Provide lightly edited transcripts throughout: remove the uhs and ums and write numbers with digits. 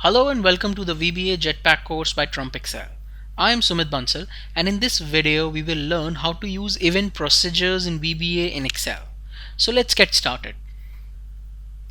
Hello and welcome to the VBA Jetpack course by TrumpExcel. I am Sumit Bansal, and in this video we will learn how to use event procedures in VBA in Excel. So let's get started.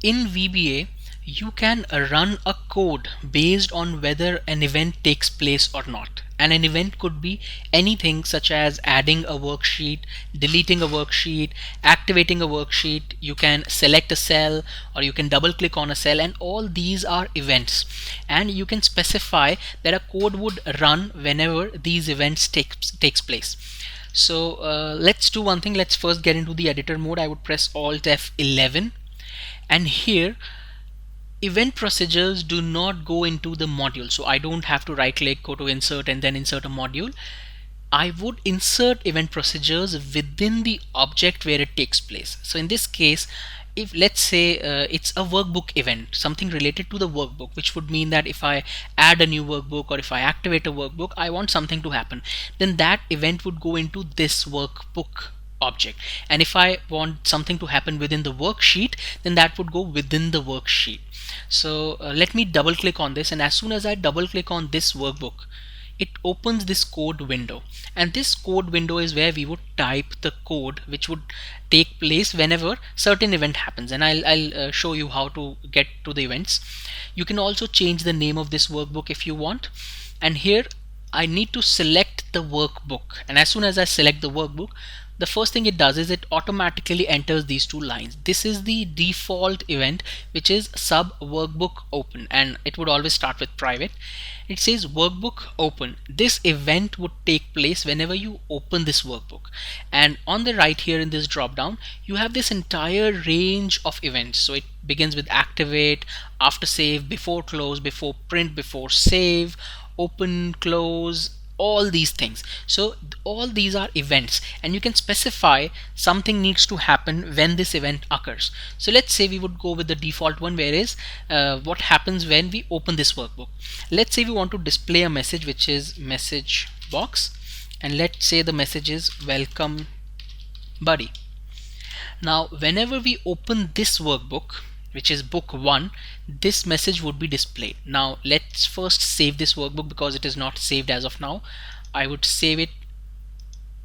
In VBA, you can run a code based on whether an event takes place or not. And an event could be anything such as adding a worksheet, deleting a worksheet, activating a worksheet. You can select a cell or you can double click on a cell, and all these are events. And you can specify that a code would run whenever these events takes place. So let's do one thing. Let's first get into the editor mode. I would press Alt F11, and here event procedures do not go into the module, so I don't have to right click, go to insert and then insert a module. I would insert event procedures within the object where it takes place. So in this case, if let's say it's a workbook event, something related to the workbook, which would mean that if I add a new workbook or if I activate a workbook, I want something to happen, then that event would go into this workbook object. And if I want something to happen within the worksheet, then that would go within the worksheet. So let me double click on this, and as soon as I double click on this workbook, it opens this code window, and this code window is where we would type the code which would take place whenever certain event happens. And I'll show you how to get to the events. You can also change the name of this workbook if you want, and here I need to select the workbook, and as soon as I select the workbook, the first thing it does is it automatically enters these two lines. This is the default event, which is sub workbook open, and it would always start with private. It says workbook open. This event would take place whenever you open this workbook. And on the right here in this drop down, you have this entire range of events. So it begins with activate, after save, before close, before print, before save, open, close, all these things. So all these are events, and you can specify something needs to happen when this event occurs. So let's say we would go with the default one, where is what happens when we open this workbook. Let's say we want to display a message, which is message box, and let's say the message is welcome buddy. Now whenever we open this workbook, which is book 1, this message would be displayed. Now let's first save this workbook because it is not saved as of now. I would save it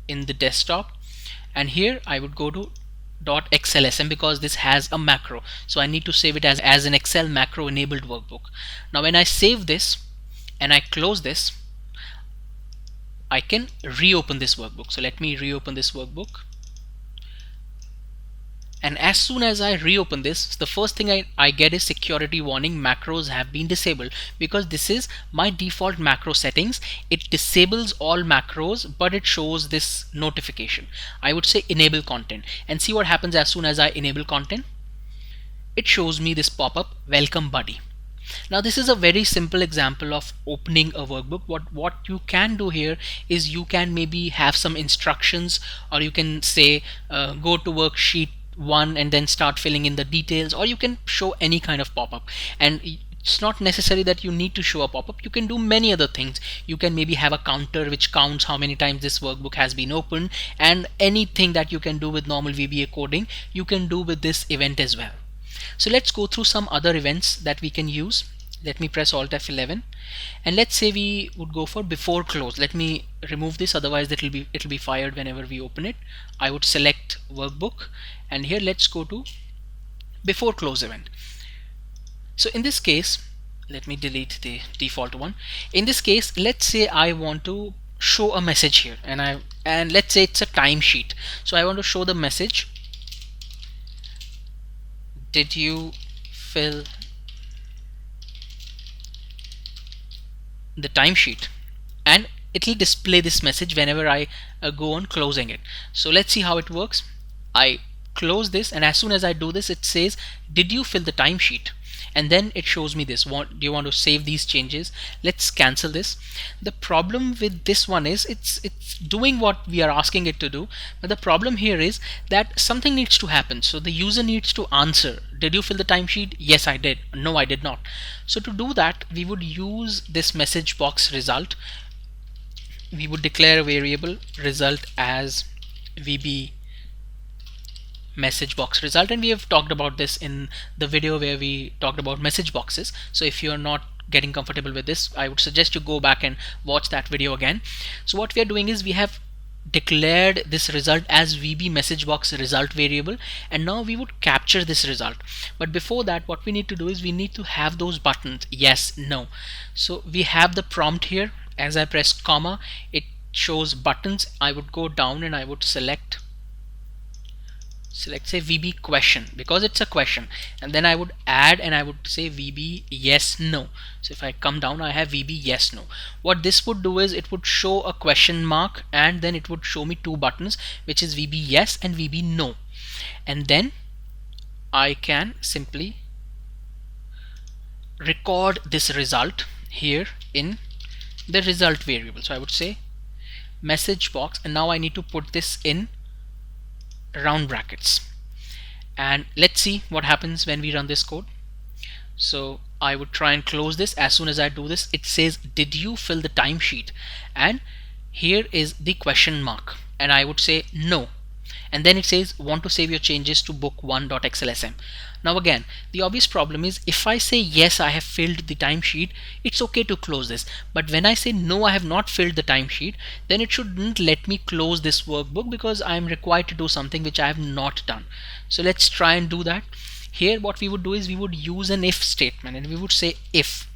in the desktop, and here I would go to .xlsm because this has a macro, so I need to save it as an Excel macro enabled workbook. Now when I save this and I close this, I can reopen this workbook. So let me reopen this workbook. And as soon as I reopen this, the first thing I get is security warning, macros have been disabled, because this is my default macro settings. It disables all macros, but it shows this notification. I would say enable content, and see what happens as soon as I enable content. It shows me this pop-up, welcome buddy. Now this is a very simple example of opening a workbook. What you can do here is you can maybe have some instructions, or you can say go to worksheet 1 and then start filling in the details, or you can show any kind of pop-up. And it's not necessary that you need to show a pop-up. You can do many other things. You can maybe have a counter which counts how many times this workbook has been opened, and anything that you can do with normal VBA coding you can do with this event as well. So let's go through some other events that we can use. Let me press Alt F11, and let's say we would go for before close. Let me remove this, otherwise it'll be fired whenever we open it. I would select workbook, and here let's go to before close event. So in this case, let me delete the default one. In this case, let's say I want to show a message here, and let's say it's a timesheet. So I want to show the message, did you fill the timesheet, and it will display this message whenever I go on closing it. So let's see how it works. I close this, and as soon as I do this, it says did you fill the timesheet, and then it shows me this. Do you want to save these changes? Let's cancel this. The problem with this one is it's doing what we are asking it to do, but the problem here is that something needs to happen. So the user needs to answer, did you fill the timesheet? Yes I did. No I did not. So to do that, we would use this message box result. We would declare a variable result as VB message box result, and we have talked about this in the video where we talked about message boxes. So if you're not getting comfortable with this, I would suggest you go back and watch that video again. So what we are doing is we have declared this result as VB message box result variable, and now we would capture this result. But before that, what we need to do is we need to have those buttons yes, no. So we have the prompt here. As I press comma, it shows buttons. I would go down and I would select say VB question, because it's a question, and then I would add and I would say VB yes no. So if I come down, I have VB yes no. What this would do is it would show a question mark, and then it would show me two buttons, which is VB yes and VB no. And then I can simply record this result here in the result variable. So I would say message box, and now I need to put this in round brackets, and let's see what happens when we run this code. So I would try and close this. As soon as I do this, it says did you fill the timesheet, and here is the question mark, and I would say no, and then it says want to save your changes to book1.xlsm. Now again, the obvious problem is if I say yes, I have filled the timesheet, it's okay to close this. But when I say no, I have not filled the timesheet, then it shouldn't let me close this workbook, because I am required to do something which I have not done. So let's try and do that. Here what we would do is we would use an if statement, and we would say if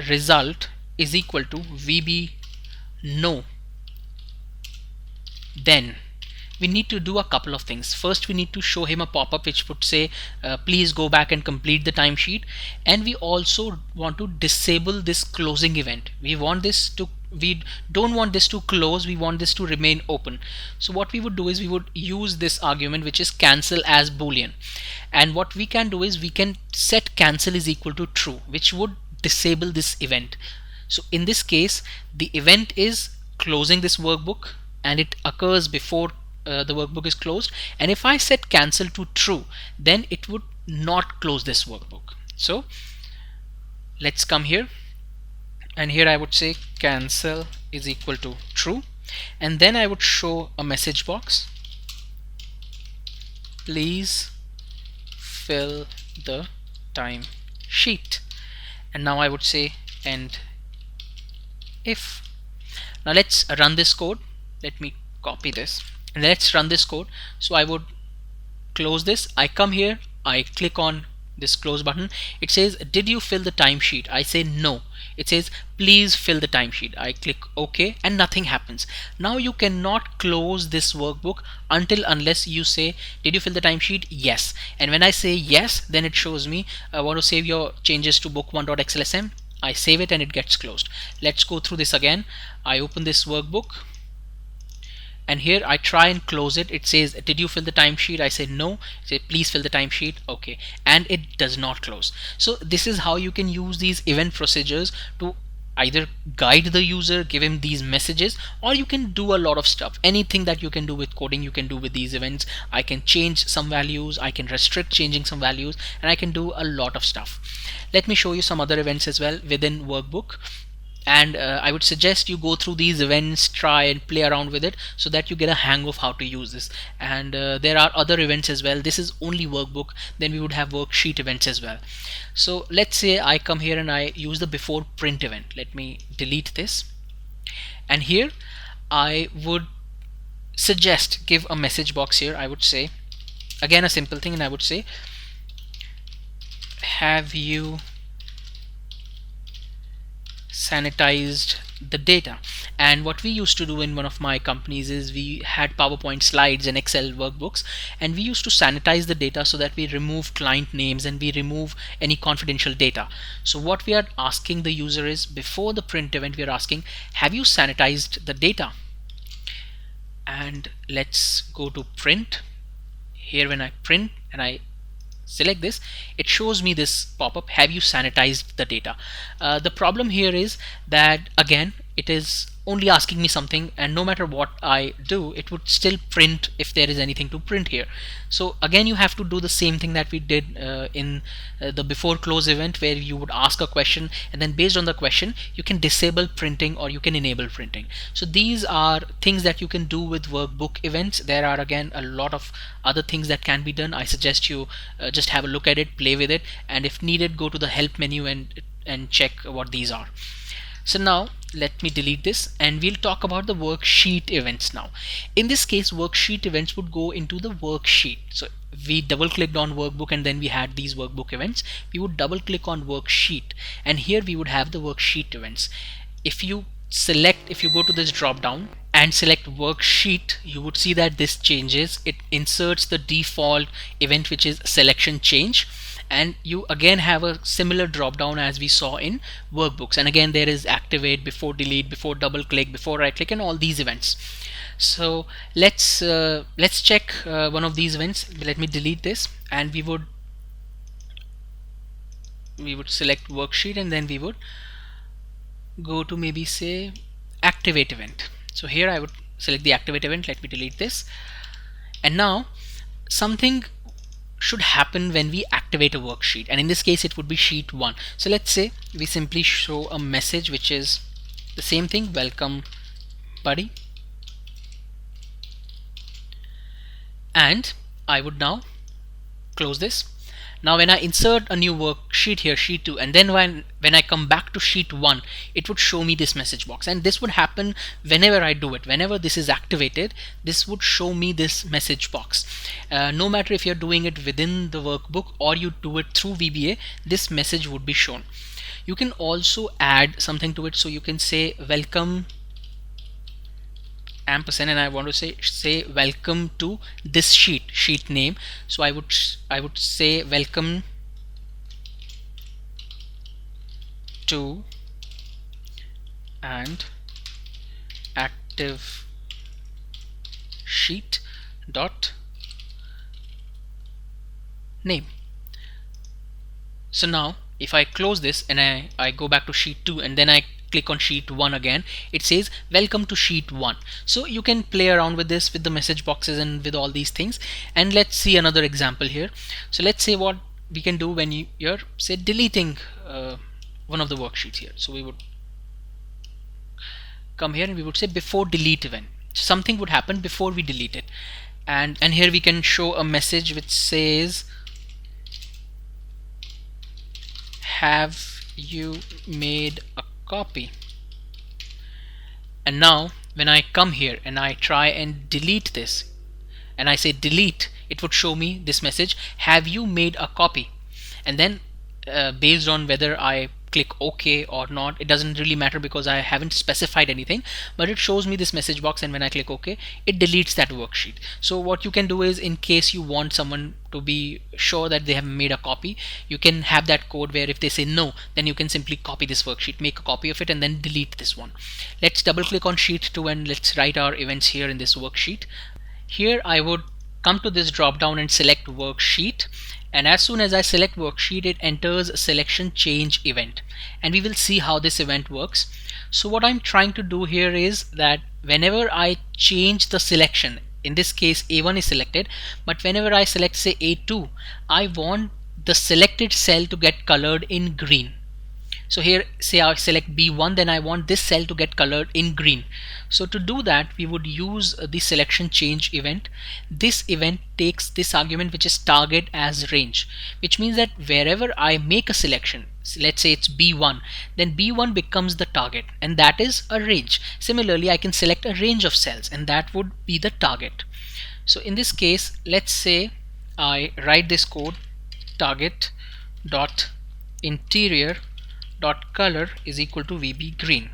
result is equal to VB no, then we need to do a couple of things. First, we need to show him a pop-up which would say please go back and complete the timesheet, and we also want to disable this closing event. We don't want this to close, we want this to remain open. So what we would do is we would use this argument which is cancel as boolean, and what we can do is we can set cancel is equal to true, which would disable this event. So in this case, the event is closing this workbook, and it occurs before the workbook is closed, and if I set cancel to true, then it would not close this workbook. So let's come here, and here I would say cancel is equal to true, and then I would show a message box, please fill the time sheet, and now I would say end if. Now let's run this code. Let me copy this and let's run this code. So I would close this, I come here, I click on this close button. It says did you fill the timesheet? I say no. It says please fill the timesheet. I click OK, and nothing happens. Now you cannot close this workbook unless you say did you fill the timesheet? Yes. And when I say yes, then it shows me I want to save your changes to book1.xlsm. I save it and it gets closed. Let's go through this again. I open this workbook, and here I try and close it. It says did you fill the timesheet? I say no. It says please fill the timesheet. Okay, and it does not close. So this is how you can use these event procedures to either guide the user, give him these messages, or you can do a lot of stuff. Anything that you can do with coding, you can do with these events. I can change some values, I can restrict changing some values, and I can do a lot of stuff. Let me show you some other events as well within Workbook. And I would suggest you go through these events, try and play around with it so that you get a hang of how to use this. And there are other events as well. This is only Workbook. Then we would have worksheet events as well. So let's say I come here and I use the BeforePrint event. Let me delete this. And here I would suggest give a message box here. I would say again a simple thing, and I would say have you sanitized the data? And what we used to do in one of my companies is we had PowerPoint slides and Excel workbooks, and we used to sanitize the data so that we remove client names and we remove any confidential data. So what we are asking the user is, before the print event, we are asking have you sanitized the data? And let's go to print. Here when I print and I select this, it shows me this pop-up, have you sanitized the data? The problem here is that again it is only asking me something, and no matter what I do, it would still print if there is anything to print here. So again, you have to do the same thing that we did in the before close event, where you would ask a question, and then based on the question you can disable printing or you can enable printing. So these are things that you can do with workbook events. There are again a lot of other things that can be done. I suggest you just have a look at it, play with it, and if needed, go to the help menu and check what these are. So now let me delete this, and we'll talk about the worksheet events now. In this case, worksheet events would go into the worksheet. So we double clicked on workbook and then we had these workbook events. We would double click on worksheet, and here we would have the worksheet events. If you go to this drop down and select worksheet, you would see that this changes. It inserts the default event, which is SelectionChange, and you again have a similar drop down as we saw in workbooks. And again, there is activate, before delete, before double click, before right click, and all these events. So let's check one of these events. Let me delete this, and we would select worksheet, and then we would go to maybe say activate event. So here I would select the activate event. Let me delete this, and now something should happen when we activate a worksheet, and in this case it would be sheet 1. So let's say we simply show a message which is the same thing, welcome buddy, and I would now close this. Now when I insert a new worksheet here, sheet 2, and then when I come back to sheet 1, it would show me this message box, and this would happen whenever I do it. Whenever this is activated, this would show me this message box. No matter if you're doing it within the workbook or you do it through VBA, this message would be shown. You can also add something to it, so you can say welcome ampersand, and I want to say welcome to this sheet name. So I would say welcome to and active sheet dot name. So now if I close this and I go back to sheet 2 and then I click on sheet 1 again, it says welcome to sheet 1. So you can play around with this, with the message boxes and with all these things. And let's see another example here. So let's say what we can do when you're say deleting one of the worksheets here. So we would come here and we would say before delete event. Something would happen before we delete it, and here we can show a message which says have you made a copy. And now when I come here and I try and delete this and I say delete, it would show me this message, have you made a copy? And then based on whether I click OK or not, it doesn't really matter because I haven't specified anything, but it shows me this message box, and when I click OK, it deletes that worksheet. So what you can do is, in case you want someone to be sure that they have made a copy, you can have that code where if they say no, then you can simply copy this worksheet, make a copy of it, and then delete this one. Let's double click on sheet 2 and let's write our events here in this worksheet. Here I would come to this drop down and select worksheet, and as soon as I select worksheet, it enters SelectionChange event, and we will see how this event works. So what I'm trying to do here is that whenever I change the selection, in this case A1 is selected, but whenever I select say A2, I want the selected cell to get colored in green. So here say I select B1, then I want this cell to get colored in green. So to do that, we would use the SelectionChange event. This event takes this argument which is target as range, which means that wherever I make a selection, so let's say it's B1, then B1 becomes the target, and that is a range. Similarly, I can select a range of cells, and that would be the target. So in this case, let's say I write this code, target dot interior dot color is equal to VB green.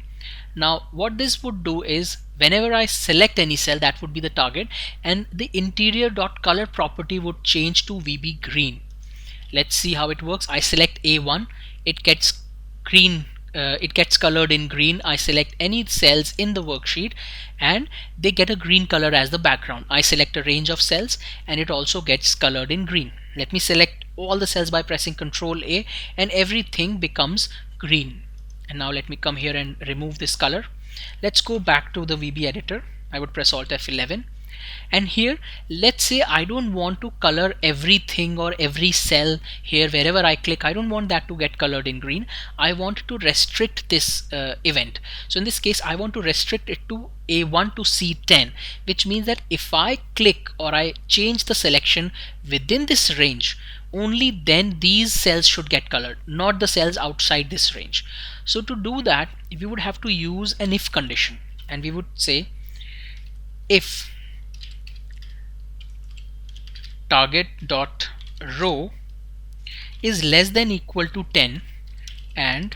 Now what this would do is, whenever I select any cell, that would be the target, and the interior dot color property would change to VB green. Let's see how it works. I select A1, it gets green, it gets colored in green. I select any cells in the worksheet and they get a green color as the background. I select a range of cells and it also gets colored in green. Let me select all the cells by pressing Ctrl A, and everything becomes green. And now let me come here and remove this color. Let's go back to the VB editor. I would press Alt F11, and here let's say I don't want to color everything or every cell here. Wherever I click, I don't want that to get colored in green. I want to restrict this event. So in this case, I want to restrict it to A1 to C10, which means that if I click or I change the selection within this range, only then these cells should get colored, not the cells outside this range. So to do that, we would have to use an if condition, and we would say if target dot row is less than equal to 10 and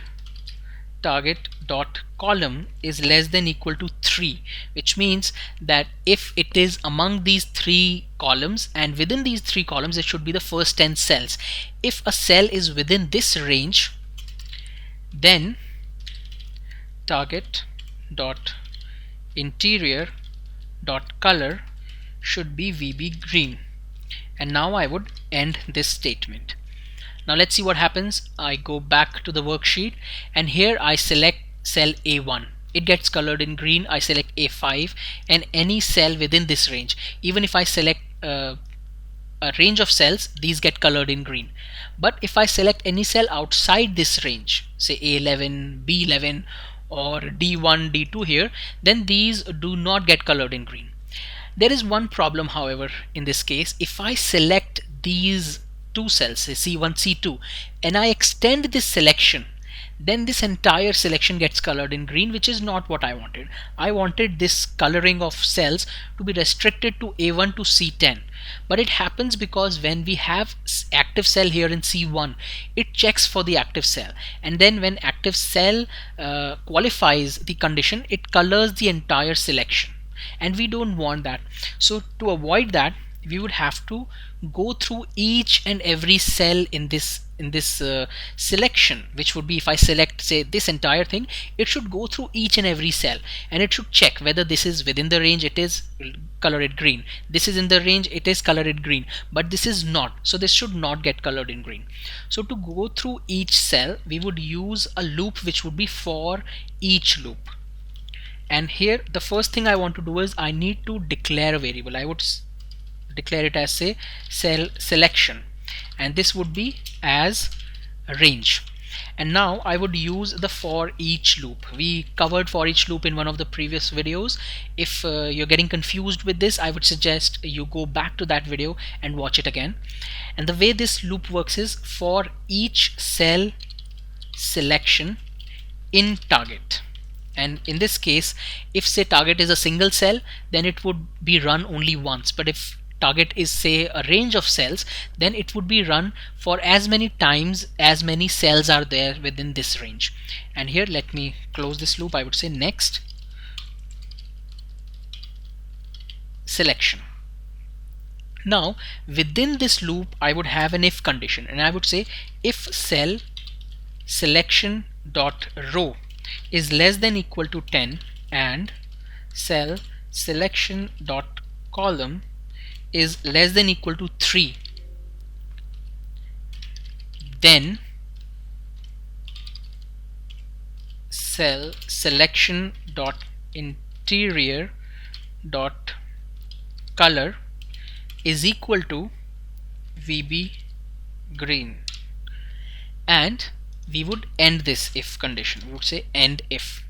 target dot column is less than equal to 3, which means that if it is among these 3 columns and within these 3 columns, it should be the first 10 cells. If a cell is within this range, then target dot interior dot color should be VB green. And now I would end this statement. Now let's see what happens. I go back to the worksheet, and here I select cell A1. It gets colored in green. I select A5 and any cell within this range. Even if I select a range of cells, these get colored in green. But if I select any cell outside this range, say A11, B11 or D1, D2 here, then these do not get colored in green. There is one problem, however, in this case. If I select these 2 cells, say C1, C2, and I extend this selection, then this entire selection gets colored in green, which is not what I wanted. I wanted this coloring of cells to be restricted to A1 to C10. But it happens because when we have active cell here in C1, it checks for the active cell, and then when active cell qualifies the condition, it colors the entire selection. And we don't want that. So to avoid that, we would have to go through each and every cell in this selection, which would be, if I select say this entire thing, it should go through each and every cell and it should check whether this is within the range, it is colored green, this is in the range, it is colored green, but this is not, so this should not get colored in green. So to go through each cell, we would use a loop which would be for each loop. And here the first thing I want to do is I need to declare a variable. I would declare it as say cell selection, and this would be as a range. And now I would use the for each loop. We covered for each loop in one of the previous videos. If you're getting confused with this, I would suggest you go back to that video and watch it again. And the way this loop works is for each cell selection in target. And in this case, if say target is a single cell, then it would be run only once. But if target is say a range of cells, then it would be run for as many times as many cells are there within this range. And here, let me close this loop. I would say next selection. Now within this loop, I would have an if condition, and I would say if cell selection dot row is less than equal to 10 and cell selection dot column is less than equal to 3, then cell selection dot interior dot color is equal to VB green. And we would end this if condition. We would say end if.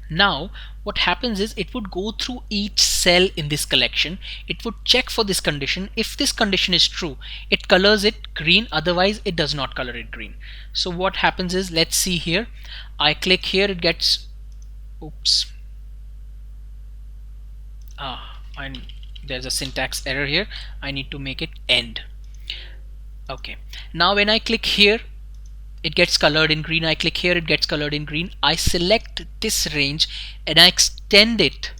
Now what happens is it would go through each cell in this collection. It would check for this condition. If this condition is true, it colors it green, otherwise it does not color it green. So what happens is, let's see here, I click here, it gets, oops, there's a syntax error here. I need to make it end. Okay, now when I click here, it gets colored in green. I click here, it gets colored in green. I select this range and I extend it.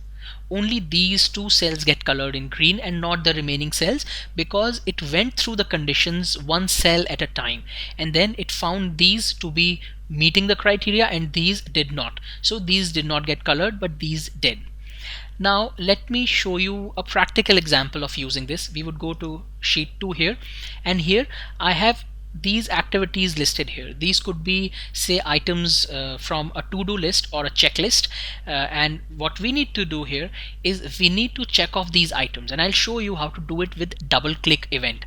Only these 2 cells get colored in green and not the remaining cells, because it went through the conditions one cell at a time, and then it found these to be meeting the criteria and these did not. So these did not get colored, but these did. Now let me show you a practical example of using this. We would go to sheet 2 here, and here I have these activities listed here. These could be, say, items from a to-do list or a checklist, and what we need to do here is we need to check off these items, and I'll show you how to do it with double click event.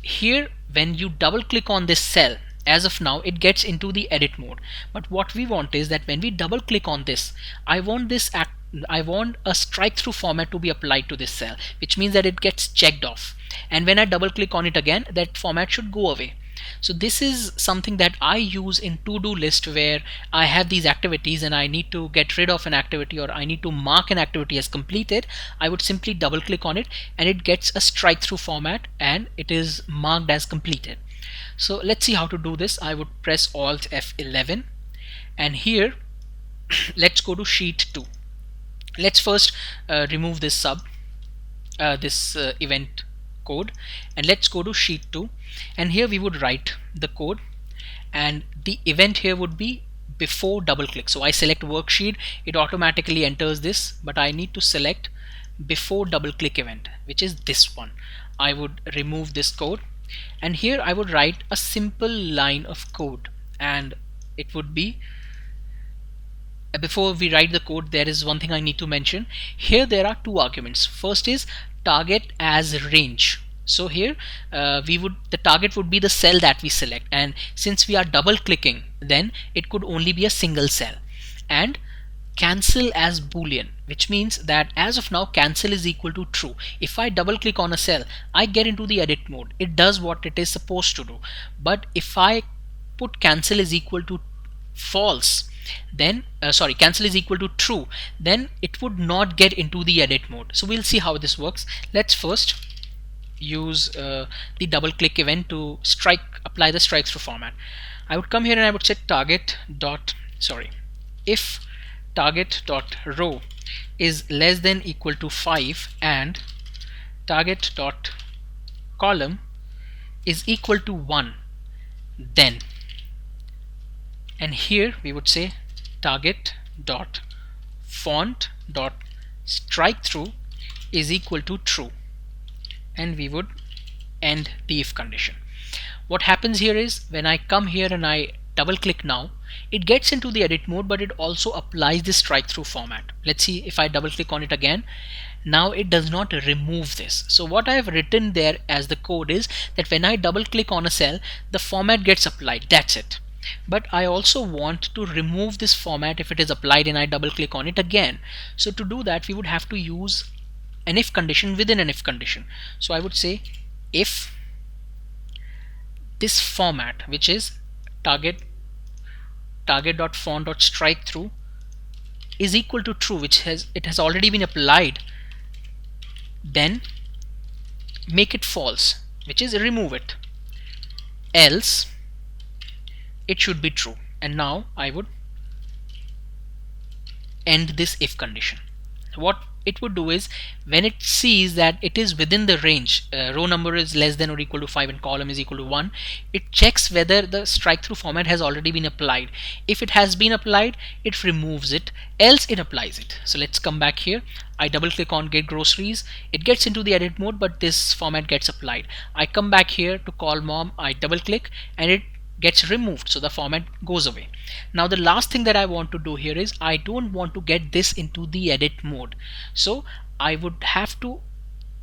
Here, when you double click on this cell, as of now it gets into the edit mode, but what we want is that when we double click on this, I want a strike through format to be applied to this cell, which means that it gets checked off, and when I double click on it again, that format should go away. So this is something that I use in to-do list, where I have these activities and I need to get rid of an activity, or I need to mark an activity as completed. I would simply double click on it and it gets a strike through format and it is marked as completed. So let's see how to do this. I would press Alt F11, and here let's go to sheet 2. Let's first remove this event code, and let's go to sheet 2, and here we would write the code, and the event here would be before double click. So I select worksheet, it automatically enters this, but I need to select before double click event, which is this one. I would remove this code, and here I would write a simple line of code, and it would be, before we write the code, there is one thing I need to mention. Here there are two arguments. First is target as range. So here the target would be the cell that we select, and since we are double clicking, then it could only be a single cell. And cancel as boolean, which means that as of now cancel is equal to true. If I double click on a cell, I get into the edit mode, it does what it is supposed to do. But if I put cancel is equal to false, then cancel is equal to true, then it would not get into the edit mode. So we'll see how this works. Let's first use the double click event to apply the strikes through format. I would come here and I would say if target dot row is less than equal to 5 and target dot column is equal to 1, then, and here we would say target dot font dot strike through is equal to true, and we would end the if condition. What happens here is when I come here and I double click now, it gets into the edit mode, but it also applies the strike through format. Let's see if I double click on it again. Now it does not remove this. So what I have written there as the code is that when I double click on a cell, the format gets applied. That's it. But I also want to remove this format if it is applied and I double click on it again. So to do that, we would have to use an if condition within an if condition. So I would say if this format, which is target.font.strike-through is equal to true, which it has already been applied, then make it false, which is remove it, else it should be true. And now I would end this if condition. What it would do is when it sees that it is within the range, row number is less than or equal to 5 and column is equal to 1, it checks whether the strike through format has already been applied. If it has been applied, it removes it, else it applies it. So let's come back here. I double click on get groceries, it gets into the edit mode, but this format gets applied. I come back here to call mom, I double click and it gets removed, so the format goes away. Now the last thing that I want to do here is I don't want to get this into the edit mode, so I would have to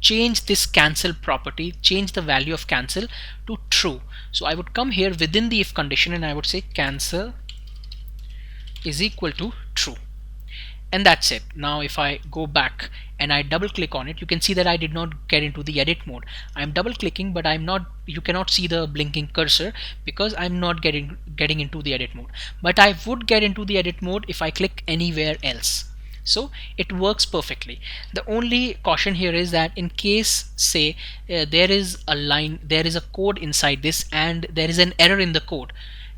change this cancel property, change the value of cancel to true. So I would come here within the if condition and I would say cancel is equal to true, and that's it. Now if I go back and I double click on it, you can see that I did not get into the edit mode. I'm double clicking, but you cannot see the blinking cursor because I'm not getting into the edit mode, but I would get into the edit mode if I click anywhere else. So it works perfectly. The only caution here is that in case, say, there is a code inside this and there is an error in the code,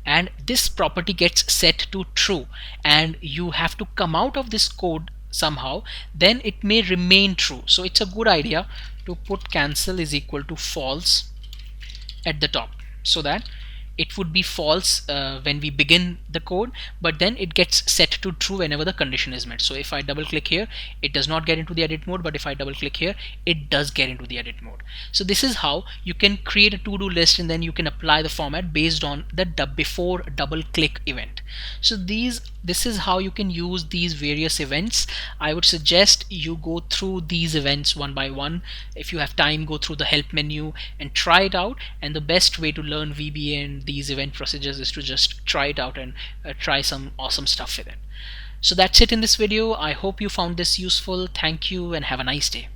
and this property gets set to true and you have to come out of this code somehow, then it may remain true. So it's a good idea to put cancel is equal to false at the top so that it would be false when we begin the code, but then it gets set to true whenever the condition is met. So if I double click here, it does not get into the edit mode, but if I double click here, it does get into the edit mode. So this is how you can create a to-do list, and then you can apply the format based on the before double click event. So this is how you can use these various events. I would suggest you go through these events one by one. If you have time, go through the help menu and try it out. And the best way to learn VBA and these event procedures is to just try it out and try some awesome stuff with it. So that's it in this video. I hope you found this useful. Thank you and have a nice day.